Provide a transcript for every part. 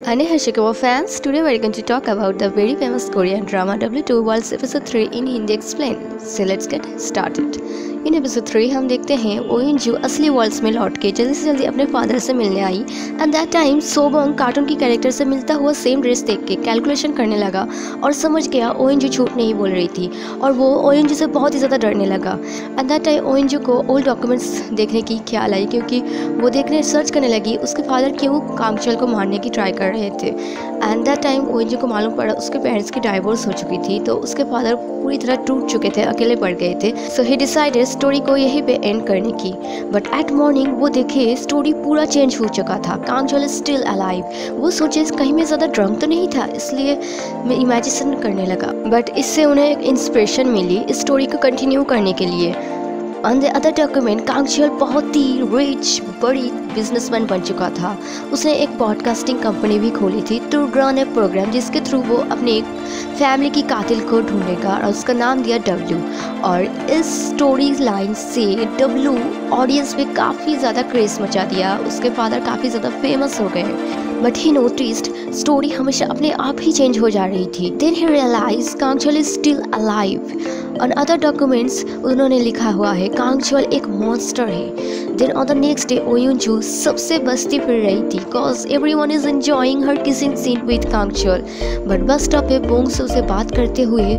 Honey Hashikawa fans, today we are going to talk about the very famous Korean drama W2 World's Episode 3 in Hindi Explained. So let's get started. In episode 3 हम देखते हैं ओएनजू असली world's में लौट के जल्दी से जल्दी अपने फादर से मिलने आई एंड दैट टाइम सोबंग कार्टून की कैरेक्टर से मिलता हुआ सेम ड्रेस देख के कैलकुलेशन करने लगा और समझ गया ओएनजू झूठ नहीं बोल रही थी और वो ओएनजू से बहुत ही ज़्यादा डरने लगा। एंड दैट टाइम ओएनजू को ओल्ड डॉक्यूमेंट्स देखने की ख्याल आई क्योंकि वो देखने सर्च करने लगी उसके फादर क्यों कांगचल को मारने की ट्राई कर रहे थे। एंड दैट टाइम ओएनजू को मालूम पड़ा उसके पेरेंट्स की डाइवोर्स हो चुकी थी तो उसके फादर पूरी तरह टूट चुके थे, अकेले पड़ गए थे। सो ही डिसाइडेड स्टोरी को यहीं पे एंड करने की। बट एट मॉर्निंग वो देखे स्टोरी पूरा चेंज हो चुका था। कांगचल इज स्टिल अलाइव। वो सोचे कहीं मैं ज़्यादा ड्रंक तो नहीं था, इसलिए मैं इमेजिनेशन करने लगा। बट इससे उन्हें एक इंस्पिरेशन मिली इस स्टोरी को कंटिन्यू करने के लिए। ऑन द अदर डॉक्यूमेंट कांगचल बहुत ही रिच बड़ी बिजनेसमैन बन चुका था। उसने एक पॉडकास्टिंग कंपनी भी खोली थी टू रन ए प्रोग्राम जिसके थ्रू वो अपने एक फैमिली की कातिल को ढूंढेगा और उसका नाम दिया डब्ल्यू। और इस स्टोरी लाइन से डब्ल्यू ऑडियंस में काफ़ी ज़्यादा क्रेज मचा दिया। उसके फादर काफ़ी ज़्यादा फेमस हो गए। बट ही नोटिस्ड स्टोरी हमेशा अपने आप ही चेंज हो जा रही थी। Then he realize Kangchul is still alive. On other documents उन्होंने लिखा हुआ है कांगचल एक मॉन्स्टर है। Then on the next day ओएनजू सबसे बस्ती फिर रही थी cause everyone is enjoying her kissing scene with Kangchul. But bus stop पे बोंग से उसे बात करते हुए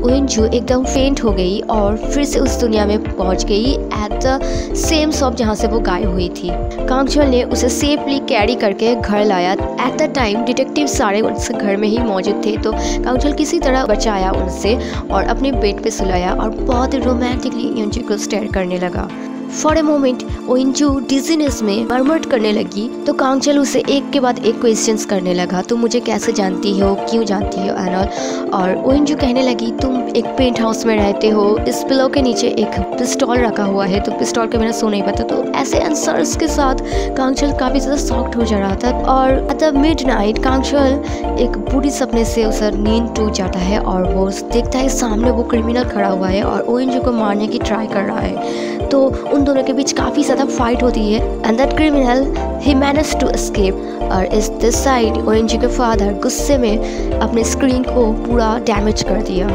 ओएनजू एकदम फेंट हो गई और फिर से उस दुनिया में पहुंच गई एट द सेम शॉप जहां से वो गायब हुई थी। कांगचल ने उसे सेफली कैरी करके घर लाया। एट द टाइम डिटेक्टिव सारे उनसे घर में ही मौजूद थे तो कांगचल किसी तरह बचाया उनसे और अपने बेड पे सुलाया और बहुत ही रोमांटिकली ओएनजू को स्टेयर करने लगा। फॉर ए मोमेंट ओएनजू डिजीनेस में मरमट करने लगी तो कांगचल उसे एक के बाद एक क्वेश्चंस करने लगा। तुम मुझे कैसे जानती हो, क्यों जानती हो एंड ऑल। और ओएनजू कहने लगी तुम एक पेंट हाउस में रहते हो, इस पिलो के नीचे एक पिस्तौल रखा हुआ है तो पिस्तौल के बिना सो नहीं पाता। तो ऐसे आंसर्स के साथ कांगचल काफ़ी ज़्यादा शॉक्ड हो जा रहा था। और एट द मिडनाइट कांगचल एक बुरी सपने से उसे नींद टूट जाता है और वो देखता है सामने वो क्रिमिनल खड़ा हुआ है और ओएनजू को मारने की ट्राई कर रहा है। तो उन दोनों के बीच काफ़ी ज़्यादा फाइट होती है and that criminal he manage to escape. और इस दिस साइड ओएनजू के फादर गुस्से में अपने स्क्रीन को पूरा डैमेज कर दिया।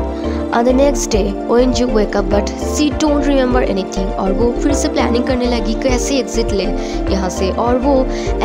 ऑन द नेक्स्ट डे ओएनजू wake up but she don't remember anything और वो फिर से प्लानिंग करने लगी कैसे एग्जिट ले यहाँ से। और वो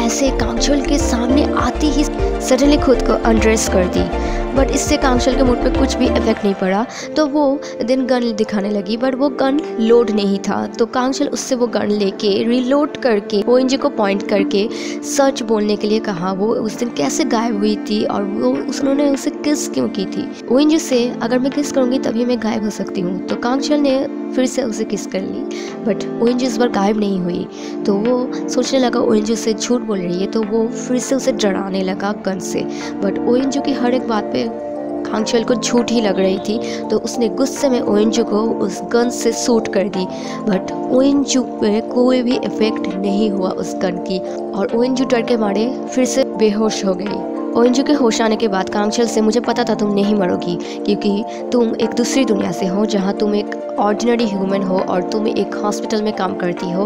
ऐसे कांगचल के सामने आते ही सडनली खुद को अनड्रेस कर दी। बट इससे कांगचल के मूड पे कुछ भी इफेक्ट नहीं पड़ा तो वो दिन गन दिखाने लगी बट वो गन लोड नहीं था। तो कांगचल उससे वो गन लेके रिलोड करके ओएनजू को पॉइंट करके सच बोलने के लिए कहा वो उस दिन कैसे गायब हुई थी और वो उन्होंने उसे किस क्यों की थी। ओएनजू से अगर मैं किस करूँगी तभी मैं गायब हो सकती हूँ। तो कांगचल ने फिर से उसे किस कर ली बट ओएनजू इस बार गायब नहीं हुई। तो वो सोचने लगा ओएनजू से झूठ बोल रही है तो वो फिर से उसे डराने लगा गन से। बट ओएनजू की हर एक बात पे कांगचल को झूठ ही लग रही थी तो उसने गुस्से में ओएनजू को उस गन से शूट कर दी। बट ओएनजू पे कोई भी इफेक्ट नहीं हुआ उस गन की और ओएनजू डर के मारे फिर से बेहोश हो गई। ओएनजू के होश आने के बाद कांगचल से मुझे पता था तुम नहीं मरोगी क्योंकि तुम एक दूसरी दुनिया से हो जहाँ तुम एक ऑर्डिनरी ह्यूमन हो और तुम एक हॉस्पिटल में काम करती हो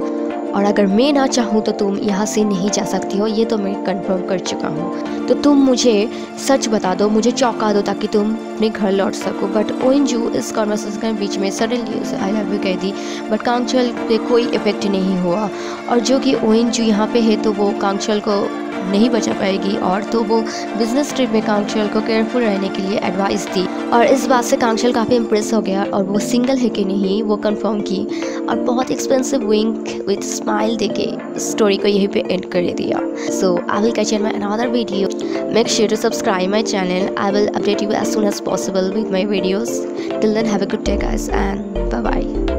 और अगर मैं ना चाहूँ तो तुम यहाँ से नहीं जा सकती हो, ये तो मैं कंफर्म कर चुका हूँ। तो तुम मुझे सच बता दो, मुझे चौंका दो ताकि तुम अपने घर लौट सको। बट ओएनजू इस कॉन्वर्सेशन के बीच में सडनली उसे आई लव यू कह दी बट कांगचल पे कोई इफेक्ट नहीं हुआ। और जो कि ओएनजू यहाँ पे है तो वो कांगचल को नहीं बचा पाएगी और तो वो बिजनेस ट्रिप में कांगचल को केयरफुल रहने के लिए एडवाइस दी। और इस बात से कांगचल काफ़ी इम्प्रेस हो गया और वो सिंगल है कि नहीं वो कंफर्म की और बहुत एक्सपेंसिव विंक विथ स्माइल देके स्टोरी को यहीं पे एंड कर दिया। So I will catch in my another video. Make sure to subscribe my channel. I will update you as soon as possible with my videos. Till then, have a good day guys and bye bye.